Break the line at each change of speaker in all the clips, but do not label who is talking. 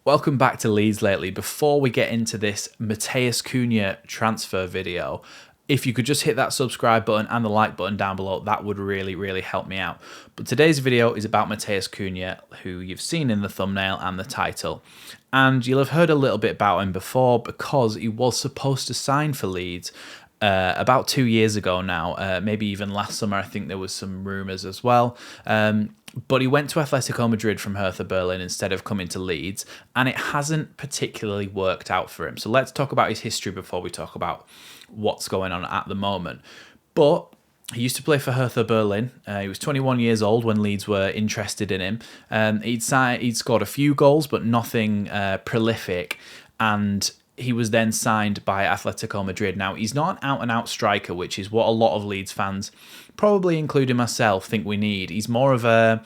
Welcome back to Leeds Lately. Before we get into this Matthias Cunha transfer video, if you could just hit that subscribe button and the like button down below, that would really, really help me out. But today's video is about Matthias Cunha, who you've seen in the thumbnail and the title. And you'll have heard a little bit about him before because he was supposed to sign for Leeds about 2 years ago now, maybe even last summer. I think there was some rumours as well. But he went to Atletico Madrid from Hertha Berlin instead of coming to Leeds, and it hasn't particularly worked out for him. So let's talk about his history before we talk about what's going on at the moment. But he used to play for Hertha Berlin. He was 21 years old when Leeds were interested in him. He'd scored a few goals, but nothing prolific, and he was then signed by Atletico Madrid. Now, he's not an out-and-out striker, which is what a lot of Leeds fans, probably including myself, think we need. He's more of a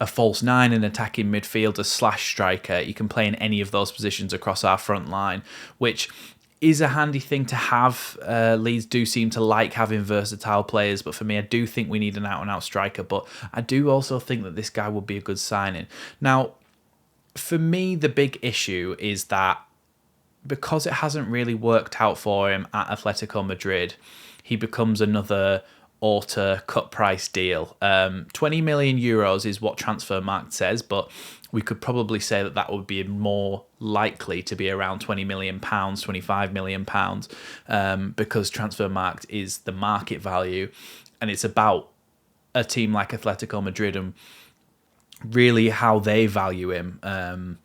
false nine, an attacking midfielder slash striker. He can play in any of those positions across our front line, which is a handy thing to have. Leeds do seem to like having versatile players, but for me, I do think we need an out-and-out striker. But I do also think that this guy would be a good signing. Now, for me, the big issue is that because it hasn't really worked out for him at Atletico Madrid, he becomes another Orta cut price deal. 20 million euros is what Transfermarkt says, but we could probably say that that would be more likely to be around 20 million pounds, 25 million pounds, because Transfermarkt is the market value, and it's about a team like Atletico Madrid and really how they value him.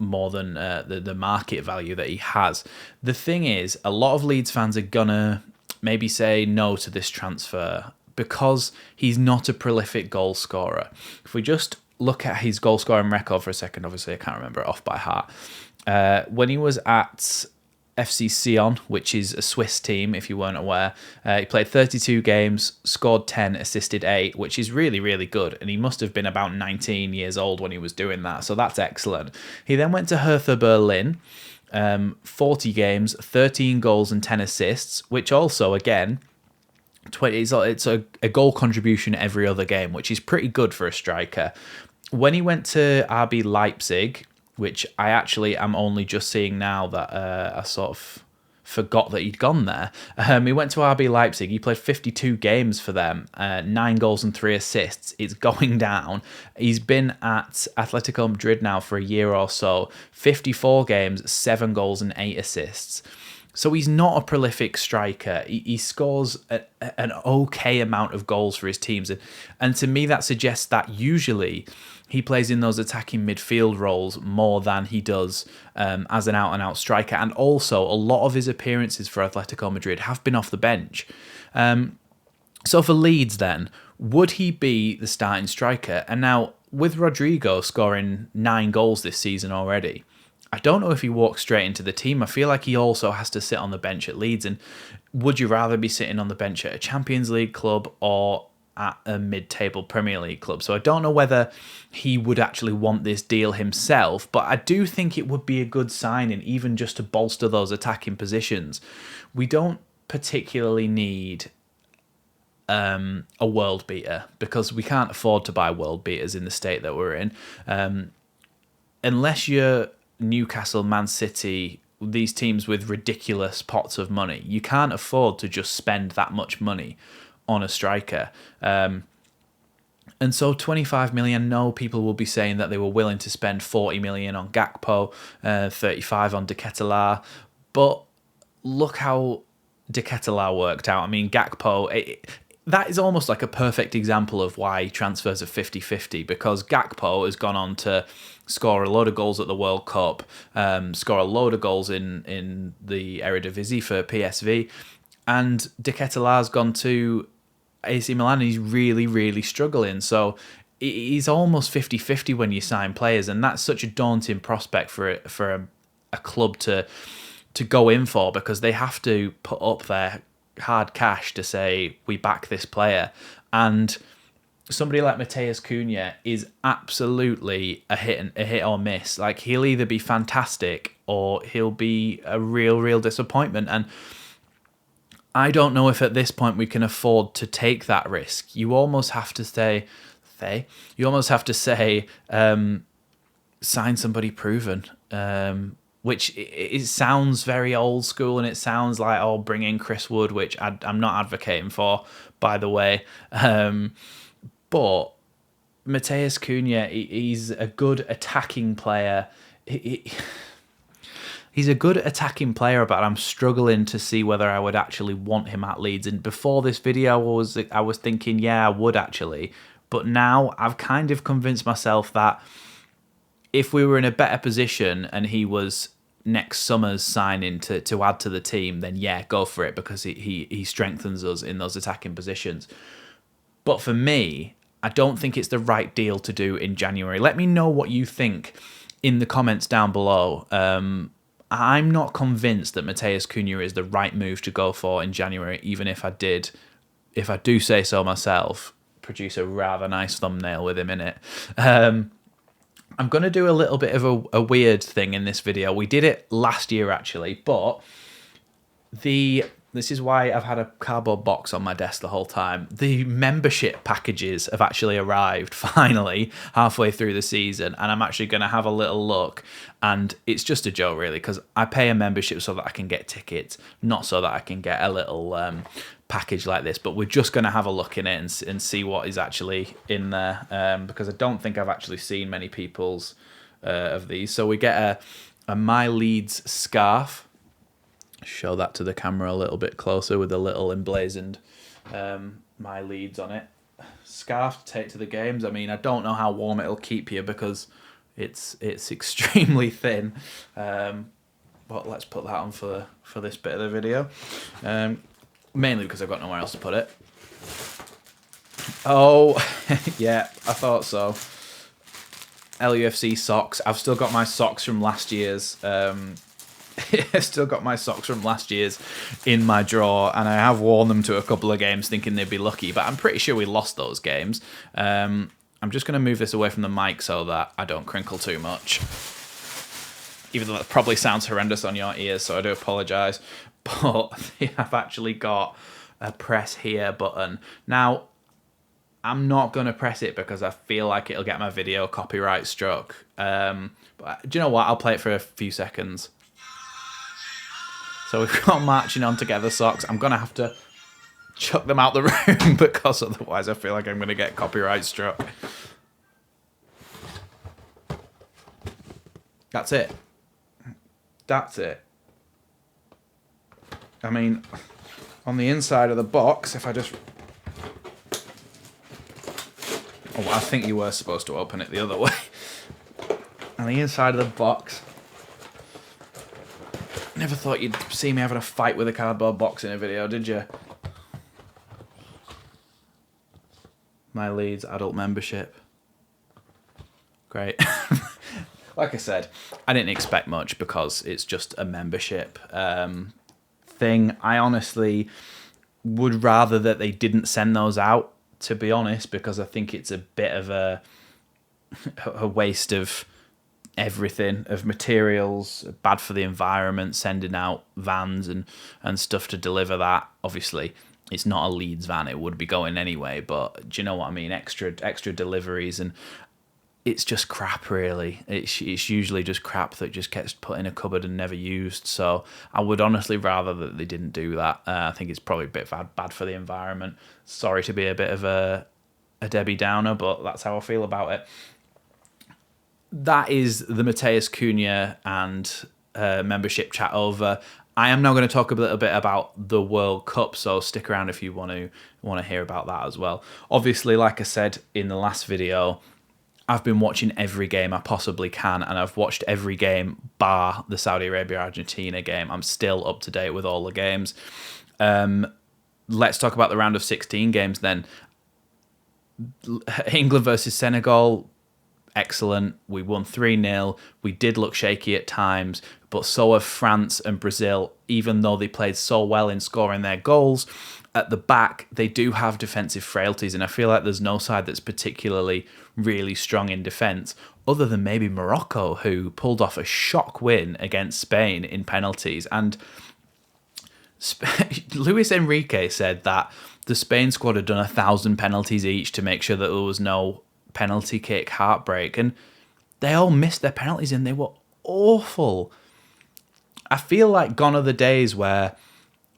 More than the market value that he has. The thing is, a lot of Leeds fans are gonna maybe say no to this transfer because he's not a prolific goal scorer. If we just look at his goal scoring record for a second, obviously I can't remember it off by heart. When he was at FC Sion, which is a Swiss team, if you weren't aware. He played 32 games, scored 10, assisted 8, which is really, really good. And he must have been about 19 years old when he was doing that, so that's excellent. He then went to Hertha Berlin, 40 games, 13 goals and 10 assists, which also, again, it's a goal contribution every other game, which is pretty good for a striker. When he went to RB Leipzig, which I actually am only just seeing now that I sort of forgot that he'd gone there. He went to RB Leipzig. He played 52 games for them, 9 goals and 3 assists. It's going down. He's been at Atletico Madrid now for a year or so. 54 games, 7 goals and 8 assists. So he's not a prolific striker. He scores an okay amount of goals for his teams. And to me, that suggests that usually he plays in those attacking midfield roles more than he does as an out-and-out striker. And also, a lot of his appearances for Atletico Madrid have been off the bench. So for Leeds then, would he be the starting striker? And now, with Rodrigo scoring 9 goals this season already, I don't know if he walks straight into the team. I feel like he also has to sit on the bench at Leeds. And would you rather be sitting on the bench at a Champions League club or at a mid-table Premier League club? So I don't know whether he would actually want this deal himself, but I do think it would be a good signing, even just to bolster those attacking positions. We don't particularly need a world beater because we can't afford to buy world beaters in the state that we're in. Unless you're Newcastle, Man City, these teams with ridiculous pots of money, you can't afford to just spend that much money on a striker. And so 25 million, no, people will be saying that they were willing to spend 40 million on Gakpo, 35 on De Ketelaere, but look how De Ketelaere worked out. I mean, Gakpo, that is almost like a perfect example of why transfers are 50-50, because Gakpo has gone on to score a load of goals at the World Cup, score a load of goals in the Eredivisie for PSV, and De Ketelaere's gone to AC Milan and he's really, really struggling. So he's almost 50-50 when you sign players, and that's such a daunting prospect for a club to go in for, because they have to put up their hard cash to say we back this player. And somebody like Matthias Cunha is absolutely a hit or miss. Like, he'll either be fantastic or he'll be a real disappointment. And I don't know if at this point we can afford to take that risk. You almost have to say, sign somebody proven. Which it sounds very old school, and it sounds like, oh, bring in Chris Wood, which I'm not advocating for, by the way. But Matthias Cunha, he's a good attacking player. He's a good attacking player, but I'm struggling to see whether I would actually want him at Leeds. And before this video, I was thinking, yeah, I would actually. But now I've kind of convinced myself that if we were in a better position and he was next summer's signing to add to the team, then yeah, go for it, because he strengthens us in those attacking positions. But for me, I don't think it's the right deal to do in January. Let me know what you think in the comments down below. I'm not convinced that Matthias Cunha is the right move to go for in January, even if I do say so myself, produce a rather nice thumbnail with him in it. I'm going to do a little bit of a weird thing in this video. We did it last year, actually, but this is why I've had a cardboard box on my desk the whole time. The membership packages have actually arrived, finally, halfway through the season, and I'm actually going to have a little look, and it's just a joke, really, because I pay a membership so that I can get tickets, not so that I can get a little package like this, but we're just going to have a look in it and see what is actually in there, because I don't think I've actually seen many people's of these. So we get a My Leeds scarf. Show that to the camera a little bit closer with a little emblazoned My Leeds on it. Scarf to take to the games. I mean, I don't know how warm it'll keep you because it's extremely thin. But let's put that on for this bit of the video. Mainly because I've got nowhere else to put it. Oh, yeah, I thought so. LUFC socks. I've still got my socks from last year's. I've still got my socks from last year's in my drawer, and I have worn them to a couple of games thinking they'd be lucky, but I'm pretty sure we lost those games. I'm just going to move this away from the mic so that I don't crinkle too much. Even though that probably sounds horrendous on your ears, so I do apologise. But I've actually got a press here button. Now, I'm not going to press it because I feel like it'll get my video copyright struck. But do you know what? I'll play it for a few seconds. So we've got Marching On Together socks. I'm going to have to chuck them out the room because otherwise I feel like I'm going to get copyright struck. That's it. That's it. I mean, on the inside of the box, if I just... Oh, I think you were supposed to open it the other way. On the inside of the box... Never thought you'd see me having a fight with a cardboard box in a video, did you? My Leeds adult membership. Great. Like I said, I didn't expect much because it's just a membership thing. I honestly would rather that they didn't send those out, to be honest, because I think it's a bit of a waste of everything, of materials, bad for the environment, sending out vans and stuff to deliver that. Obviously, it's not a Leeds van, it would be going anyway, but do you know what I mean? Extra deliveries, and it's just crap, really. It's usually just crap that just gets put in a cupboard and never used, so I would honestly rather that they didn't do that. I think it's probably a bit bad for the environment. Sorry to be a bit of a Debbie Downer, but that's how I feel about it. That is the Matthias Cunha and membership chat over. I am now going to talk a little bit about the World Cup, so stick around if you want to hear about that as well. Obviously, like I said in the last video, I've been watching every game I possibly can, and I've watched every game bar the Saudi Arabia-Argentina game. I'm still up to date with all the games. Let's talk about the round of 16 games then. England versus Senegal, excellent. We won 3-0. We did look shaky at times, but so have France and Brazil. Even though they played so well in scoring their goals, at the back, they do have defensive frailties, and I feel like there's no side that's particularly really strong in defence, other than maybe Morocco, who pulled off a shock win against Spain in penalties. And Luis Enrique said that the Spain squad had done 1,000 penalties each to make sure that there was no penalty kick heartbreak. And they all missed their penalties and they were awful. I feel like gone are the days where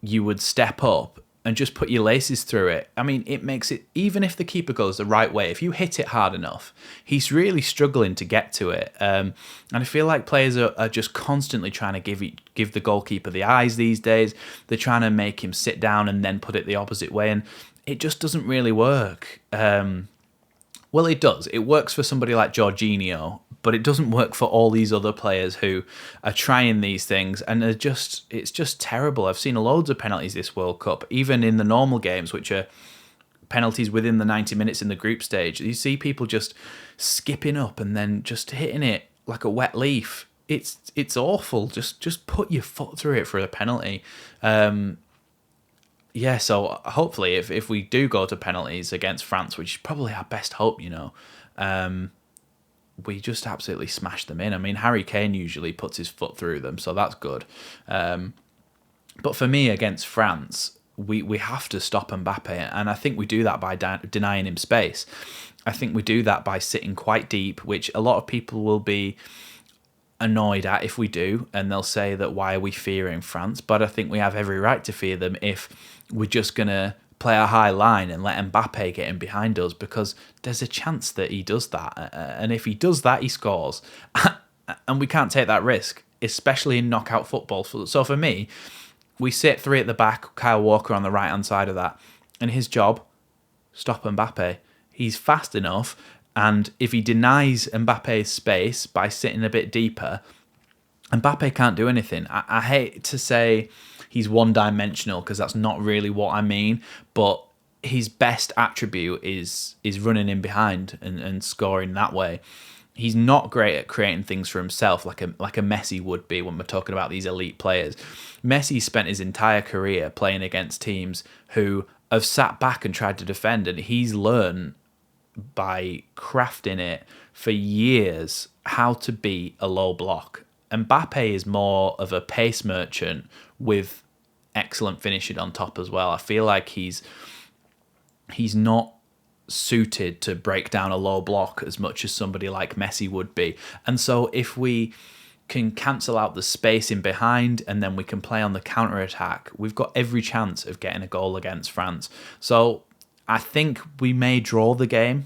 you would step up and just put your laces through it. I mean, it makes it, even if the keeper goes the right way, if you hit it hard enough, he's really struggling to get to it. And I feel like players are just constantly trying to give the goalkeeper the eyes these days. They're trying to make him sit down and then put it the opposite way, and it just doesn't really work. Well, it does. It works for somebody like Jorginho, but it doesn't work for all these other players who are trying these things, and it's just terrible. I've seen loads of penalties this World Cup, even in the normal games, which are penalties within the 90 minutes in the group stage. You see people just skipping up and then just hitting it like a wet leaf. It's awful. Just put your foot through it for a penalty. Yeah, so hopefully if we do go to penalties against France, which is probably our best hope, we just absolutely smash them in. I mean, Harry Kane usually puts his foot through them, so that's good. But for me, against France, we have to stop Mbappe, and I think we do that by denying him space. I think we do that by sitting quite deep, which a lot of people will be annoyed at if we do, and they'll say that why are we fearing France? But I think we have every right to fear them if we're just going to play a high line and let Mbappe get in behind us, because there's a chance that he does that. And if he does that, he scores. And we can't take that risk, especially in knockout football. So for me, we sit three at the back, Kyle Walker on the right-hand side of that, and his job, stop Mbappe. He's fast enough, and if he denies Mbappe's space by sitting a bit deeper, Mbappe can't do anything. I hate to say he's one-dimensional, because that's not really what I mean, but his best attribute is running in behind and scoring that way. He's not great at creating things for himself like a Messi would be when we're talking about these elite players. Messi spent his entire career playing against teams who have sat back and tried to defend, and he's learned by crafting it for years how to beat a low block. Mbappe is more of a pace merchant with excellent finishing on top as well. I feel like he's not suited to break down a low block as much as somebody like Messi would be. And so if we can cancel out the space in behind and then we can play on the counter-attack, we've got every chance of getting a goal against France. So I think we may draw the game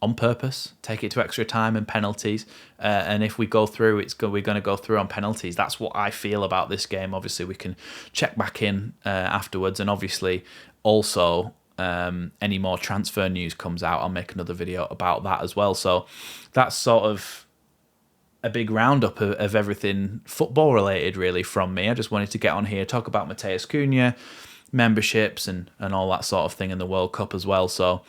on purpose, take it to extra time and penalties, and if we go through, we're going to go through on penalties. That's what I feel about this game. Obviously, we can check back in afterwards, and obviously also any more transfer news comes out, I'll make another video about that as well. So that's sort of a big roundup of everything football related really from me. I just wanted to get on here, talk about Matthias Cunha, memberships and all that sort of thing in the World Cup as well. So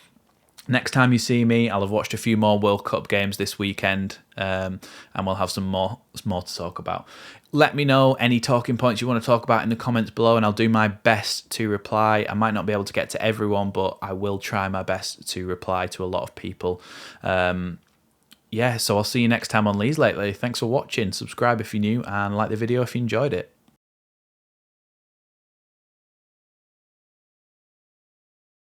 next time you see me, I'll have watched a few more World Cup games this weekend, and we'll have some more to talk about. Let me know any talking points you want to talk about in the comments below, and I'll do my best to reply. I might not be able to get to everyone, but I will try my best to reply to a lot of people. Yeah, so I'll see you next time on Leeds Lately. Thanks for watching. Subscribe if you're new, and like the video if you enjoyed it.